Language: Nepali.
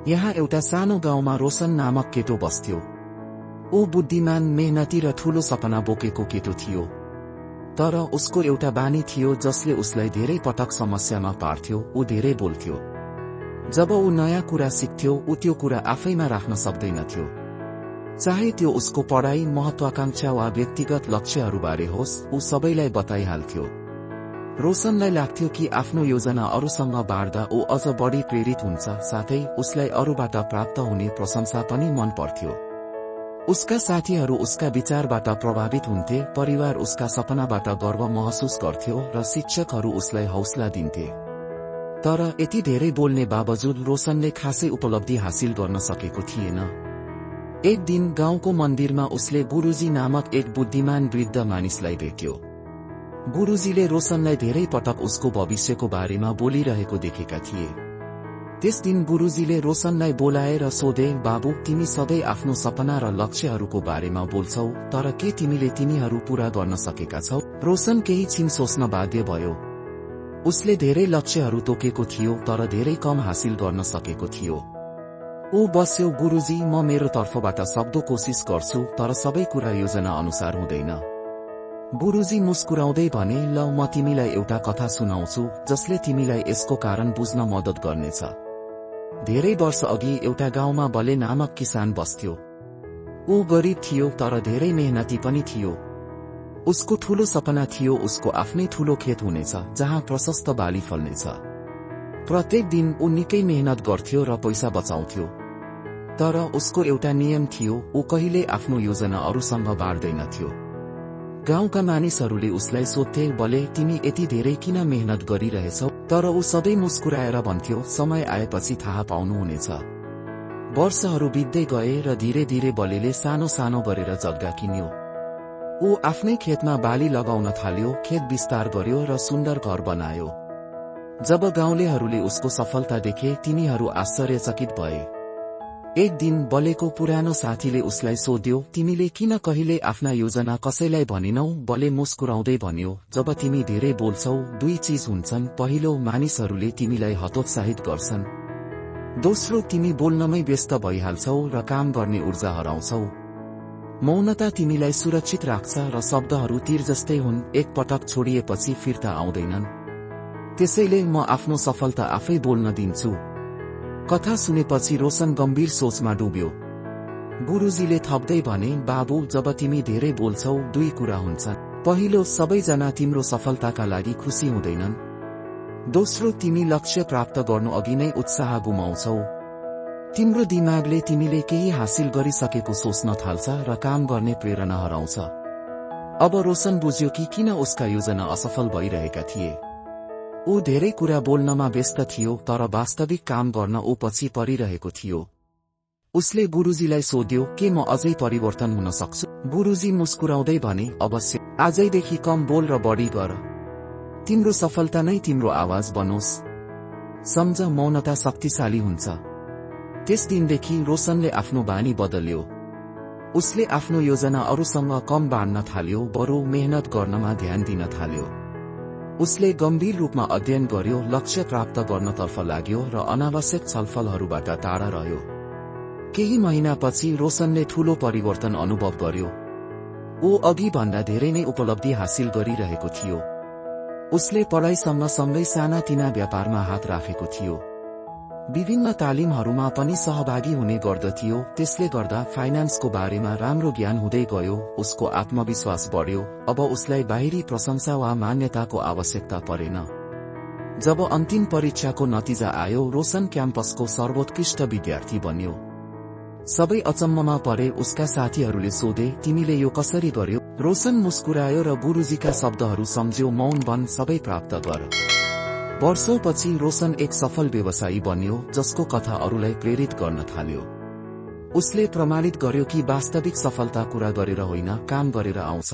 यहाँ एउटा सानो गाउँमा रोशन नामक केटो बस्थ्यो। ऊ बुद्धिमान, मेहनती र ठूलो सपना बोकेको केटो थियो। तर उसको एउटा बानी थियो जसले उसलाई धेरै पटक समस्यामा पार्थ्यो। ऊ धेरै बोल्थ्यो। जब ऊ नयाँ कुरा सिक्थ्यो, ऊ त्यो कुरा आफैमा राख्न सक्दैनथ्यो। चाहे त्यो उसको पढाइ, महत्वाकांक्षा वा व्यक्तिगत लक्ष्यहरूबारे होस्, ऊ सबैलाई बताइहाल्थ्यो। रोशनलाई लाग्थ्यो कि आफ्नो योजना अरूसँग बाँड्दा ऊ अझ बढी प्रेरित हुन्छ, साथै उसलाई अरूबाट प्राप्त हुने प्रशंसा पनि मन पर्थ्यो। उसका साथीहरू उसका विचारबाट प्रभावित हुन्थे, परिवार उसका सपनाबाट गर्व महसुस गर्थ्यो र शिक्षकहरू उसलाई हौसला दिन्थे। तर यति धेरै बोल्ने बावजुद रोशनले खासै उपलब्धि हासिल गर्न सकेको थिएन। एक दिन गाउँको मन्दिरमा उसले गुरुजी नामक एक बुद्धिमान वृद्ध मानिसलाई भेट्यो। गुरुजीले रोशनलाई धेरै पटक उसको भविष्यको बारेमा बोलिरहेको देखेका थिए। त्यस दिन गुरुजीले रोशनलाई बोलाएर सोधे, बाबु, तिमी सधैँ आफ्नो सपना र लक्ष्यहरूको बारेमा बोल्छौ, तर के तिमीले तिनीहरू पूरा गर्न सकेका छौ? रोशन केही छिन सोच्न बाध्य भयो। उसले धेरै लक्ष्यहरू तोकेको थियो, तर धेरै कम हासिल गर्न सकेको थियो। ऊ बस्यो, गुरुजी, म मेरो तर्फबाट सक्दो कोसिस गर्छु, तर सबै कुरा योजना अनुसार हुँदैन। गुरुजी मुस्कुराउँदै भने, ल, म तिमीलाई एउटा कथा सुनाउँछु जसले तिमीलाई यसको कारण बुझ्न मद्दत गर्नेछ। धेरै वर्ष अघि एउटा गाउँमा बले नामक किसान बस्थ्यो। ऊ गरिब थियो, तर धेरै मेहनती पनि थियो। उसको ठूलो सपना थियो उसको आफ्नै ठूलो खेत हुनेछ, जहाँ प्रशस्त बाली फल्नेछ। प्रत्येक दिन ऊ निकै मेहनत गर्थ्यो र पैसा बचाउँथ्यो। तर उसको एउटा नियम थियो, ऊ कहिले आफ्नो योजना अरूसँग बाँड्दैनथ्यो। गाउँका मानिसहरूले उसलाई सोध्थे, बले, तिमी यति धेरै किन मेहनत गरिरहेछौ? तर ऊ सधैँ मुस्कुराएर भन्थ्यो, समय आएपछि थाहा पाउनुहुनेछ। वर्षहरू बित्दै गए र धीरे धीरे बलेले सानो सानो गरेर जग्गा किन्यो। ऊ आफ्नै खेतमा बाली लगाउन थाल्यो, खेत विस्तार गर्यो र सुन्दर घर बनायो। जब गाउँलेहरूले उसको सफलता देखे, तिनीहरू आश्चर्यचकित भए। एक दिन बलेको पुरानो साथीले उसलाई सोध्यो, तिमीले किन कहिले आफ्ना योजना कसैलाई भनिनौ? बले मुस्कुराउँदै भन्यो, जब तिमी धेरै बोल्छौ, दुई चीज हुन्छन्। पहिलो, मानिसहरूले तिमीलाई हतोत्साहित गर्छन्। दोस्रो, तिमी बोल्नमै व्यस्त भइहाल्छौ र काम गर्ने ऊर्जा हराउँछौ। मौनता तिमीलाई सुरक्षित राख्छ र शब्दहरू तीर जस्तै हुन्, एक पटक छोडिएपछि फिर्ता आउँदैनन्। त्यसैले म आफ्नो सफलता आफै बोल्न दिन्छु। कथा सुनेपछि रोशन गम्भीर सोचमा डुब्यो। गुरुजीले थप्दै भने, बाबु, जब तिमी धेरै बोल्छौ, दुई कुरा हुन्छन्। पहिलो, सबैजना तिम्रो सफलताका लागि खुसी हुँदैनन्। दोस्रो, तिमी लक्ष्य प्राप्त गर्नु अघि नै उत्साह गुमाउँछौ। तिम्रो दिमागले तिमीले केही हासिल गरिसकेको सोच्न थाल्छ र काम गर्ने प्रेरणा हराउँछ। अब रोशन बुझ्यो कि किन उसका योजना असफल भइरहेका थिए। ऊ धेरै कुरा बोल्नमा व्यस्त थियो, तर वास्तविक काम गर्न ऊ पछि परिरहेको थियो। उसले गुरुजीलाई सोध्यो, के म अझै परिवर्तन हुन सक्छु? गुरुजी मुस्कुराउँदै भने, अवश्य। आजैदेखि कम बोल र बढी गर। तिम्रो सफलता नै तिम्रो आवाज बनोस्। सम्झ, मौनता शक्तिशाली हुन्छ। त्यस दिनदेखि रोशनले आफ्नो बानी बदल्यो। उसले आफ्नो योजना अरूसँग कम बाँड्न थाल्यो, बरु मेहनत गर्नमा ध्यान दिन थाल्यो। उसले गम्भीर रूपमा अध्ययन गर्यो, लक्ष्य प्राप्त गर्नतर्फ लाग्यो र अनावश्यक छलफलहरूबाट टाढा रह्यो। केही महिनापछि रोशनले ठूलो परिवर्तन अनुभव गर्यो। ऊ अघि भन्दा धेरै नै उपलब्धि हासिल गरिरहेको थियो। उसले पढाइसँग सँगै सानातिना व्यापारमा हात राखेको थियो। विभिन्न तालिमहरूमा पनि सहभागी हुने गर्दथ्यो। त्यसले गर्दा फाइनान्सको बारेमा राम्रो ज्ञान हुँदै गयो। उसको आत्मविश्वास बढ्यो। अब उसलाई बाहिरी प्रशंसा वा मान्यताको आवश्यकता परेन। जब अन्तिम परीक्षाको नतिजा आयो, रोशन क्याम्पसको सर्वोत्कृष्ट विद्यार्थी बन्यो। सबै अचम्ममा परे। उसका साथीहरूले सोधे, तिमीले यो कसरी गर्यो? रोशन मुस्कुरायो र गुरुजीका शब्दहरू सम्झ्यो, मौन बन, सबै प्राप्त गर। वर्षौंपछि रोशन एक सफल व्यवसायी बन्यो, जसको कथा अरूलाई प्रेरित गर्न थाल्यो। उसले प्रमाणित गर्यो कि वास्तविक सफलता कुरा गरेर होइन, काम गरेर आउँछ।